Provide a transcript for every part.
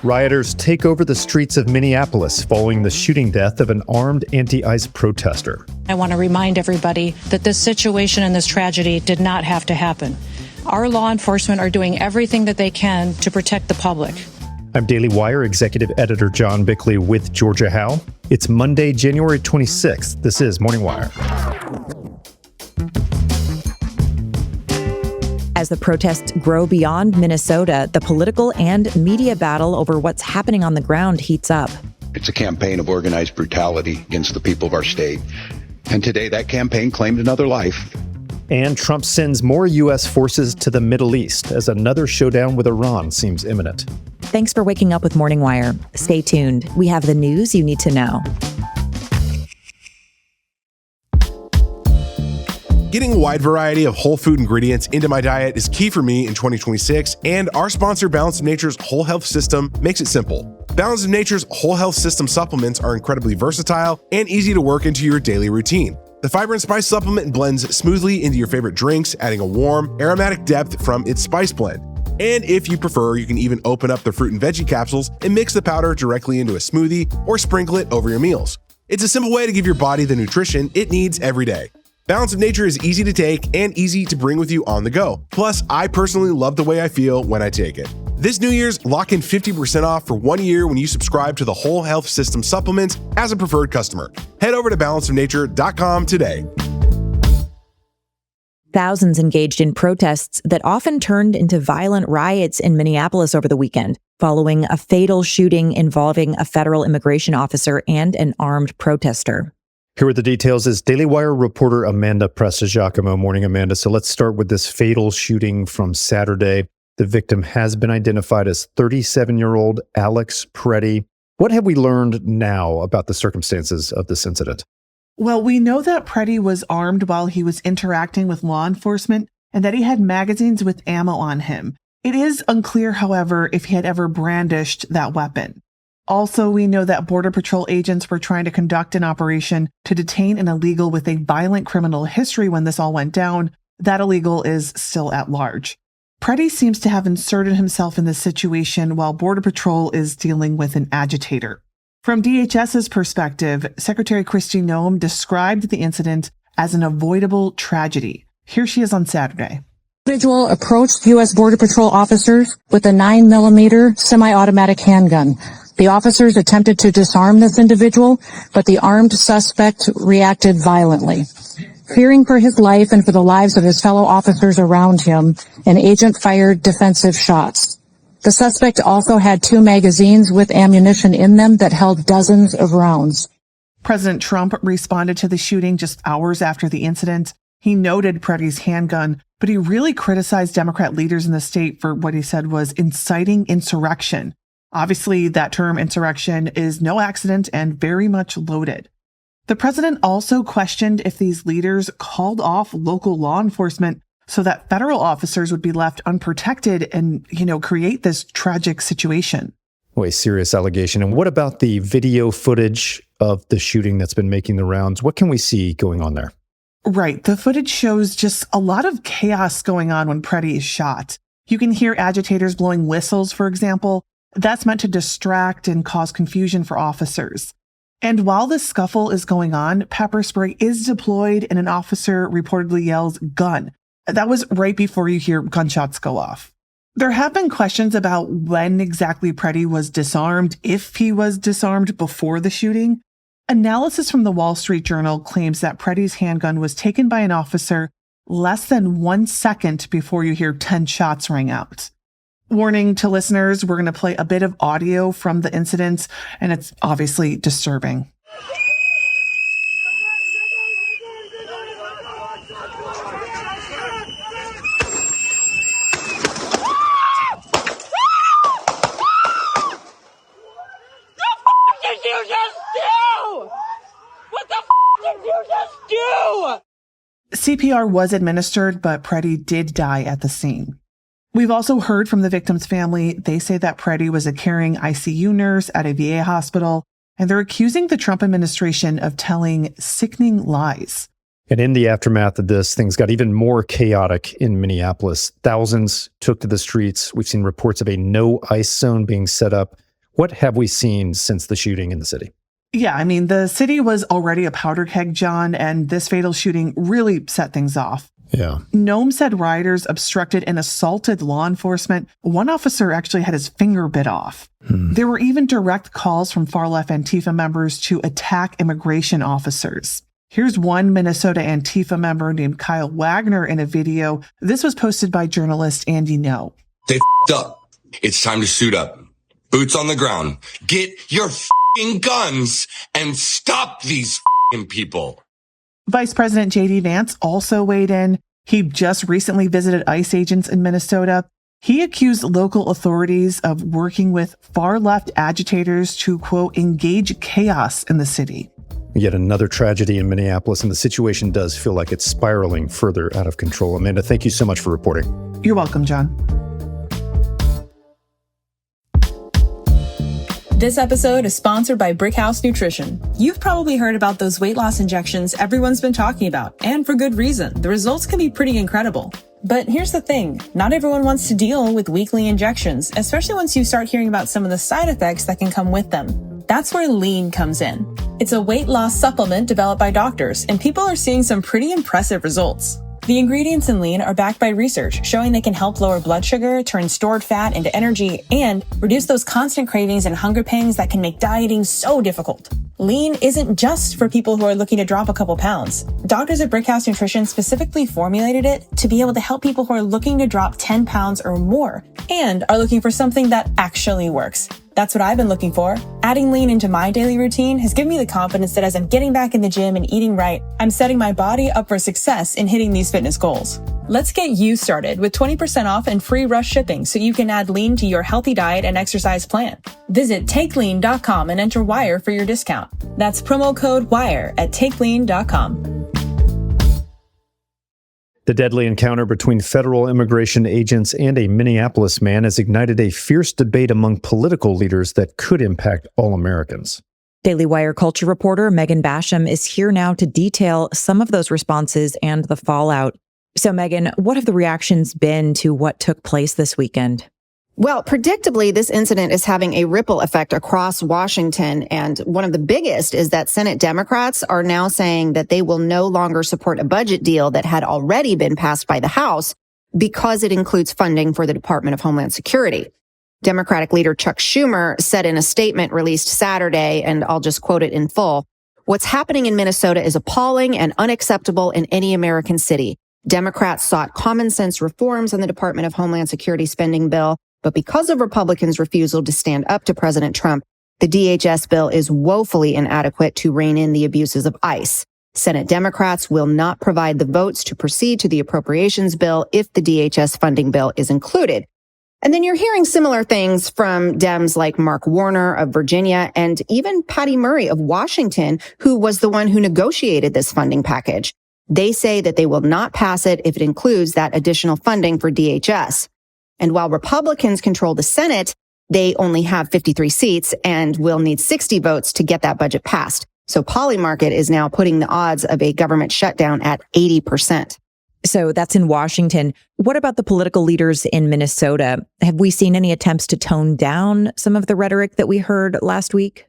Rioters take over the streets of Minneapolis following the shooting death of an armed anti-ICE protester. I want to remind everybody that this situation and this tragedy did not have to happen. Our law enforcement are doing everything that they can to protect the public. I'm Daily Wire Executive Editor John Bickley with Georgia Howe. It's Monday, January 26th. This is Morning Wire. As the protests grow beyond Minnesota, the political and media battle over what's happening on the ground heats up. It's a campaign of organized brutality against the people of our state. And today that campaign claimed another life. And Trump sends more U.S. forces to the Middle East as another showdown with Iran seems imminent. Thanks for waking up with Morning Wire. Stay tuned. We have the news you need to know. Getting a wide variety of whole food ingredients into my diet is key for me in 2026, and our sponsor, Balance of Nature's Whole Health System, makes it simple. Balance of Nature's Whole Health System supplements are incredibly versatile and easy to work into your daily routine. The fiber and spice supplement blends smoothly into your favorite drinks, adding a warm, aromatic depth from its spice blend. And if you prefer, you can even open up the fruit and veggie capsules and mix the powder directly into a smoothie or sprinkle it over your meals. It's a simple way to give your body the nutrition it needs every day. Balance of Nature is easy to take and easy to bring with you on the go. Plus, I personally love the way I feel when I take it. This New Year's, lock in 50% off for 1 year when you subscribe to the Whole Health System supplements as a preferred customer. Head over to balanceofnature.com today. Thousands engaged in protests that often turned into violent riots in Minneapolis over the weekend, following a fatal shooting involving a federal immigration officer and an armed protester. Here are the details is Daily Wire reporter Amanda Prestigiacomo. Morning, Amanda. So let's start with this fatal shooting from Saturday. The victim has been identified as 37-year-old Alex Preddy. What have we learned now about the circumstances of this incident? Well, we know that Preddy was armed while he was interacting with law enforcement and that he had magazines with ammo on him. It is unclear, however, if he had ever brandished that weapon. Also, we know that Border Patrol agents were trying to conduct an operation to detain an illegal with a violent criminal history when this all went down. That illegal is still at large. Preddy seems to have inserted himself in this situation while Border Patrol is dealing with an agitator. From DHS's perspective, Secretary Kristi Noem described the incident as an avoidable tragedy. Here she is on Saturday. Individual approached U.S. Border Patrol officers with a 9mm semi-automatic handgun. The officers attempted to disarm this individual, but the armed suspect reacted violently. Fearing for his life and for the lives of his fellow officers around him, an agent fired defensive shots. The suspect also had 2 magazines with ammunition in them that held dozens of rounds. President Trump responded to the shooting just hours after the incident. He noted Preddy's handgun, but he really criticized Democrat leaders in the state for what he said was inciting insurrection. Obviously, that term insurrection is no accident and very much loaded. The president also questioned if these leaders called off local law enforcement so that federal officers would be left unprotected and, create this tragic situation. A serious allegation. And what about the video footage of the shooting that's been making the rounds? What can we see going on there? Right. The footage shows just a lot of chaos going on when Preddy is shot. You can hear agitators blowing whistles, for example. That's meant to distract and cause confusion for officers. And while this scuffle is going on, pepper spray is deployed and an officer reportedly yells, "Gun." That was right before you hear gunshots go off. There have been questions about when exactly Preddy was disarmed, if he was disarmed before the shooting. Analysis from the Wall Street Journal claims that Preddy's handgun was taken by an officer less than 1 second before you hear 10 shots ring out. Warning to listeners, we're going to play a bit of audio from the incident, and it's obviously disturbing. CPR was administered, but Preddy did die at the scene. We've also heard from the victim's family. They say that Preddy was a caring ICU nurse at a VA hospital, and they're accusing the Trump administration of telling sickening lies. And in the aftermath of this, things got even more chaotic in Minneapolis. Thousands took to the streets. We've seen reports of a no ICE zone being set up. What have we seen since the shooting in the city? Yeah, I mean, the city was already a powder keg, John, and this fatal shooting really set things off. Yeah. Nome said rioters obstructed and assaulted law enforcement. One officer actually had his finger bit off. There were even direct calls from far-left Antifa members to attack immigration officers. Here's one Minnesota Antifa member named Kyle Wagner in a video. This was posted by journalist Andy No. They f***ed up. It's time to suit up. Boots on the ground. Get your f***ing guns and stop these f***ing people. Vice President J.D. Vance also weighed in. He just recently visited ICE agents in Minnesota. He accused local authorities of working with far-left agitators to, quote, engage chaos in the city. Yet another tragedy in Minneapolis, and the situation does feel like it's spiraling further out of control. Amanda, thank you so much for reporting. You're welcome, John. This episode is sponsored by Brickhouse Nutrition. You've probably heard about those weight loss injections everyone's been talking about, and for good reason. The results can be pretty incredible. But here's the thing, not everyone wants to deal with weekly injections, especially once you start hearing about some of the side effects that can come with them. That's where Lean comes in. It's a weight loss supplement developed by doctors, and people are seeing some pretty impressive results. The ingredients in Lean are backed by research showing they can help lower blood sugar, turn stored fat into energy, and reduce those constant cravings and hunger pangs that can make dieting so difficult. Lean isn't just for people who are looking to drop a couple pounds. Doctors at Brickhouse Nutrition specifically formulated it to be able to help people who are looking to drop 10 pounds or more and are looking for something that actually works. That's what I've been looking for. Adding Lean into my daily routine has given me the confidence that as I'm getting back in the gym and eating right, I'm setting my body up for success in hitting these fitness goals. Let's get you started with 20% off and free rush shipping so you can add Lean to your healthy diet and exercise plan. Visit takelean.com and enter WIRE for your discount. That's promo code WIRE at takelean.com. The deadly encounter between federal immigration agents and a Minneapolis man has ignited a fierce debate among political leaders that could impact all Americans. Daily Wire culture reporter Megan Basham is here now to detail some of those responses and the fallout. So, Megan, what have the reactions been to what took place this weekend? Well, predictably, this incident is having a ripple effect across Washington. And one of the biggest is that Senate Democrats are now saying that they will no longer support a budget deal that had already been passed by the House because it includes funding for the Department of Homeland Security. Democratic leader Chuck Schumer said in a statement released Saturday, and I'll just quote it in full, "What's happening in Minnesota is appalling and unacceptable in any American city. Democrats sought common sense reforms in the Department of Homeland Security spending bill. But because of Republicans' refusal to stand up to President Trump, the DHS bill is woefully inadequate to rein in the abuses of ICE. Senate Democrats will not provide the votes to proceed to the appropriations bill if the DHS funding bill is included." And then you're hearing similar things from Dems like Mark Warner of Virginia and even Patty Murray of Washington, who was the one who negotiated this funding package. They say that they will not pass it if it includes that additional funding for DHS. And while Republicans control the Senate, they only have 53 seats and will need 60 votes to get that budget passed. So Polymarket is now putting the odds of a government shutdown at 80%. So that's in Washington. What about the political leaders in Minnesota? Have we seen any attempts to tone down some of the rhetoric that we heard last week?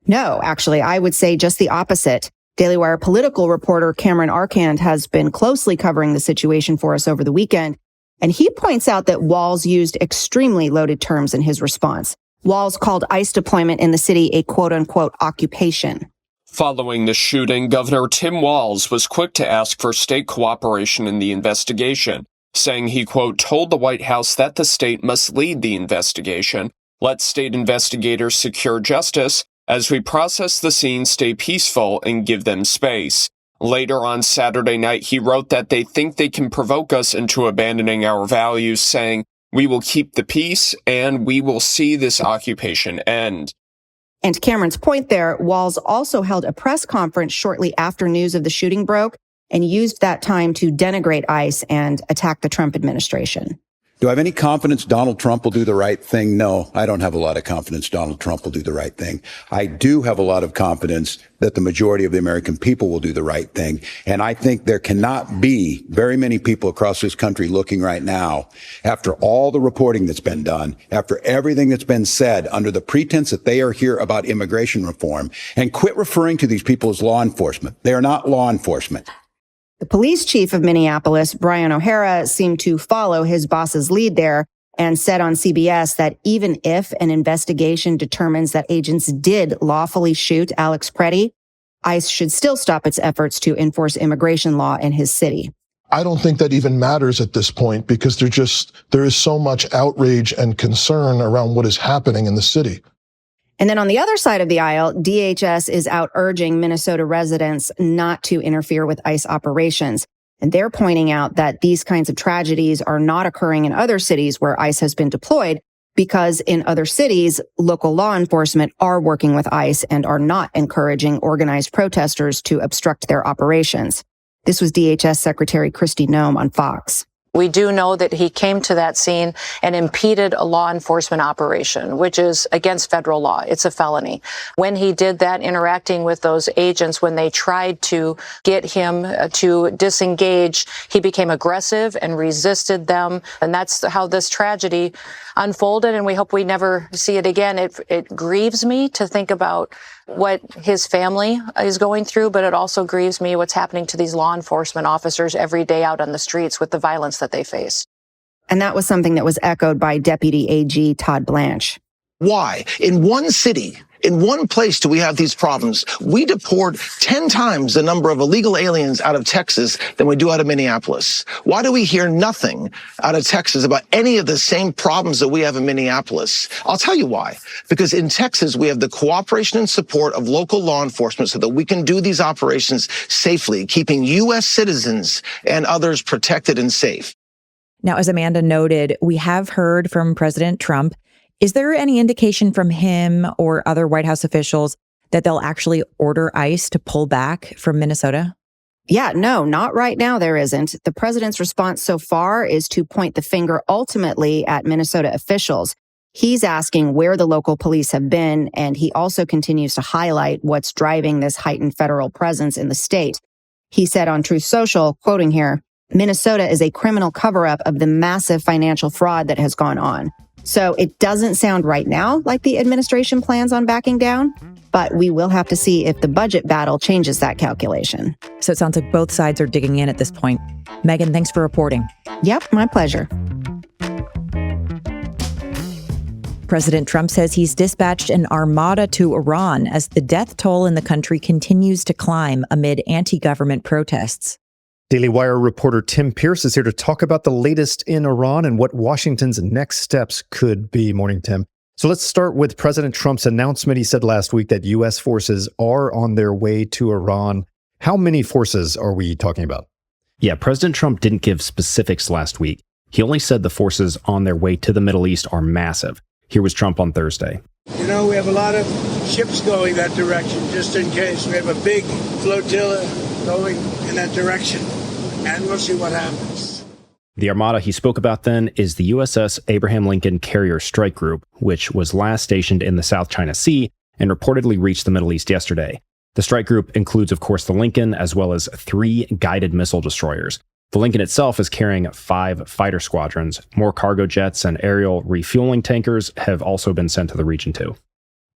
No, actually, I would say just the opposite. Daily Wire political reporter Cameron Arcand has been closely covering the situation for us over the weekend. And he points out that Walz used extremely loaded terms in his response. Walz called ICE deployment in the city a quote-unquote occupation. Following the shooting, Governor Tim Walz was quick to ask for state cooperation in the investigation, saying he, quote, told the White House that the state must lead the investigation, let state investigators secure justice, as we process the scene, stay peaceful, and give them space. Later on Saturday night, he wrote that they think they can provoke us into abandoning our values, saying, we will keep the peace and we will see this occupation end. And Cameron's point there, Walz also held a press conference shortly after news of the shooting broke and used that time to denigrate ICE and attack the Trump administration. Do I have any confidence Donald Trump will do the right thing? No, I don't have a lot of confidence Donald Trump will do the right thing. I do have a lot of confidence that the majority of the American people will do the right thing. And I think there cannot be very many people across this country looking right now, after all the reporting that's been done, after everything that's been said under the pretense that they are here about immigration reform, and quit referring to these people as law enforcement. They are not law enforcement. The police chief of Minneapolis, Brian O'Hara, seemed to follow his boss's lead there and said on CBS that even if an investigation determines that agents did lawfully shoot Alex Preddy, ICE should still stop its efforts to enforce immigration law in his city. I don't think that even matters at this point because there is so much outrage and concern around what is happening in the city. And then on the other side of the aisle, DHS is out urging Minnesota residents not to interfere with ICE operations. And they're pointing out that these kinds of tragedies are not occurring in other cities where ICE has been deployed because in other cities, local law enforcement are working with ICE and are not encouraging organized protesters to obstruct their operations. This was DHS Secretary Kristi Noem on Fox. We do know that he came to that scene and impeded a law enforcement operation, which is against federal law. It's a felony. When he did that, interacting with those agents, when they tried to get him to disengage, he became aggressive and resisted them. And that's how this tragedy unfolded. And we hope we never see it again. It grieves me to think about what his family is going through, but it also grieves me what's happening to these law enforcement officers every day out on the streets with the violence that they face. And that was something that was echoed by Deputy AG Todd Blanche. Why? In one city, in one place do we have these problems. We deport 10 times the number of illegal aliens out of Texas than we do out of Minneapolis. Why do we hear nothing out of Texas about any of the same problems that we have in Minneapolis? I'll tell you why. Because in Texas, we have the cooperation and support of local law enforcement so that we can do these operations safely, keeping U.S. citizens and others protected and safe. Now, as Amanda noted, we have heard from President Trump. Is there any indication from him or other White House officials that they'll actually order ICE to pull back from Minnesota? Yeah, no, not right now. There isn't. The president's response so far is to point the finger ultimately at Minnesota officials. He's asking where the local police have been, and he also continues to highlight what's driving this heightened federal presence in the state. He said on Truth Social, quoting here, Minnesota is a criminal cover-up of the massive financial fraud that has gone on. So it doesn't sound right now like the administration plans on backing down, but we will have to see if the budget battle changes that calculation. So it sounds like both sides are digging in at this point. Megan, thanks for reporting. Yep, my pleasure. President Trump says he's dispatched an armada to Iran as the death toll in the country continues to climb amid anti-government protests. Daily Wire reporter Tim Pierce is here to talk about the latest in Iran and what Washington's next steps could be. Morning, Tim. So let's start with President Trump's announcement. He said last week that U.S. forces are on their way to Iran. How many forces are we talking about? Yeah, President Trump didn't give specifics last week. He only said the forces on their way to the Middle East are massive. Here was Trump on Thursday. You know, we have a lot of ships going that direction, just in case. We have a big flotilla going in that direction. And we'll see what happens. The Armada he spoke about then is the USS Abraham Lincoln Carrier Strike Group, which was last stationed in the South China Sea and reportedly reached the Middle East yesterday. The strike group includes, of course, the Lincoln, as well as 3 guided missile destroyers. The Lincoln itself is carrying 5 fighter squadrons. More cargo jets and aerial refueling tankers have also been sent to the region too.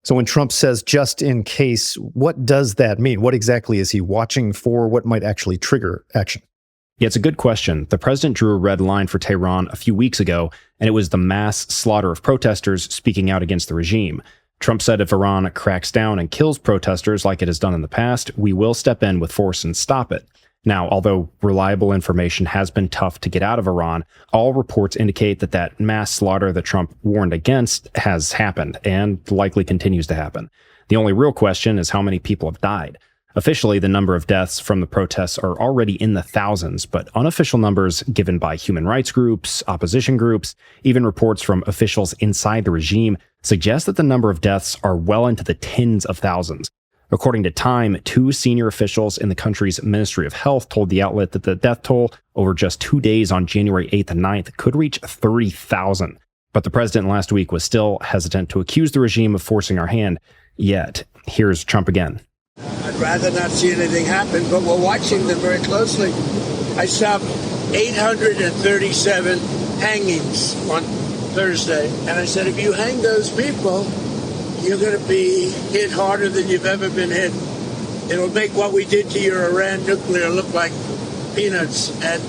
So when Trump says just in case, what does that mean? What exactly is he watching for? What might actually trigger action? Yeah, it's a good question. The president drew a red line for Tehran a few weeks ago, and it was the mass slaughter of protesters speaking out against the regime. Trump said if Iran cracks down and kills protesters like it has done in the past, we will step in with force and stop it. Now, although reliable information has been tough to get out of Iran, all reports indicate that mass slaughter that Trump warned against has happened and likely continues to happen. The only real question is how many people have died. Officially, the number of deaths from the protests are already in the thousands, but unofficial numbers given by human rights groups, opposition groups, even reports from officials inside the regime suggest that the number of deaths are well into the tens of thousands. According to Time, 2 senior officials in the country's Ministry of Health told the outlet that the death toll over just 2 days on January 8th and 9th could reach 30,000. But the president last week was still hesitant to accuse the regime of forcing our hand. Yet, here's Trump again. I'd rather not see anything happen, but we're watching them very closely. I saw 837 hangings on Thursday, and I said, if you hang those people, you're going to be hit harder than you've ever been hit. It'll make what we did to your Iran nuclear look like peanuts. And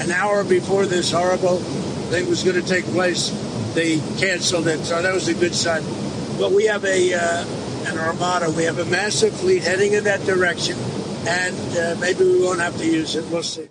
an hour before this horrible thing was going to take place, they canceled it. So that was a good sign. But we have an Armada. We have a massive fleet heading in that direction. And maybe we won't have to use it. We'll see.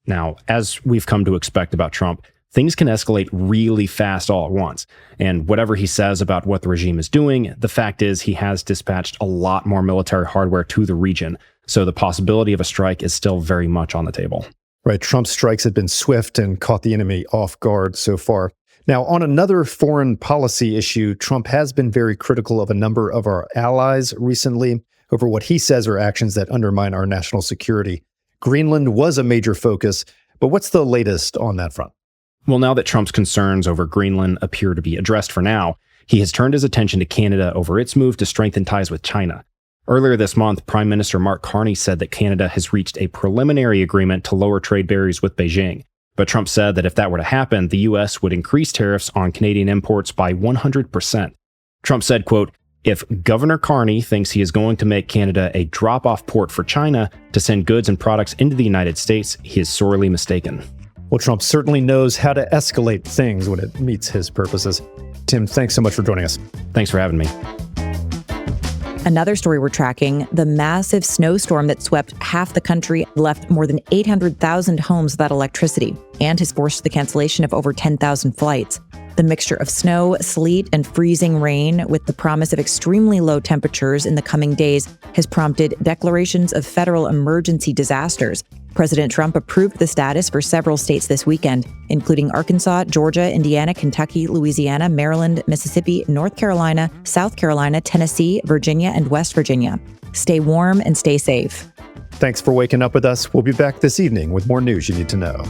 Now, as we've come to expect about Trump, things can escalate really fast all at once. And whatever he says about what the regime is doing, the fact is he has dispatched a lot more military hardware to the region. So the possibility of a strike is still very much on the table. Right. Trump's strikes have been swift and caught the enemy off guard so far. Now, on another foreign policy issue, Trump has been very critical of a number of our allies recently over what he says are actions that undermine our national security. Greenland was a major focus, but what's the latest on that front? Well, now that Trump's concerns over Greenland appear to be addressed for now, he has turned his attention to Canada over its move to strengthen ties with China. Earlier this month, Prime Minister Mark Carney said that Canada has reached a preliminary agreement to lower trade barriers with Beijing. But Trump said that if that were to happen, the U.S. would increase tariffs on Canadian imports by 100%. Trump said, quote, if Governor Carney thinks he is going to make Canada a drop-off port for China to send goods and products into the United States, he is sorely mistaken. Well, Trump certainly knows how to escalate things when it meets his purposes. Tim, thanks so much for joining us. Thanks for having me. Another story we're tracking, the massive snowstorm that swept half the country left more than 800,000 homes without electricity and has forced the cancellation of over 10,000 flights. The mixture of snow, sleet, and freezing rain with the promise of extremely low temperatures in the coming days has prompted declarations of federal emergency disasters. President Trump approved the status for several states this weekend, including Arkansas, Georgia, Indiana, Kentucky, Louisiana, Maryland, Mississippi, North Carolina, South Carolina, Tennessee, Virginia, and West Virginia. Stay warm and stay safe. Thanks for waking up with us. We'll be back this evening with more news you need to know.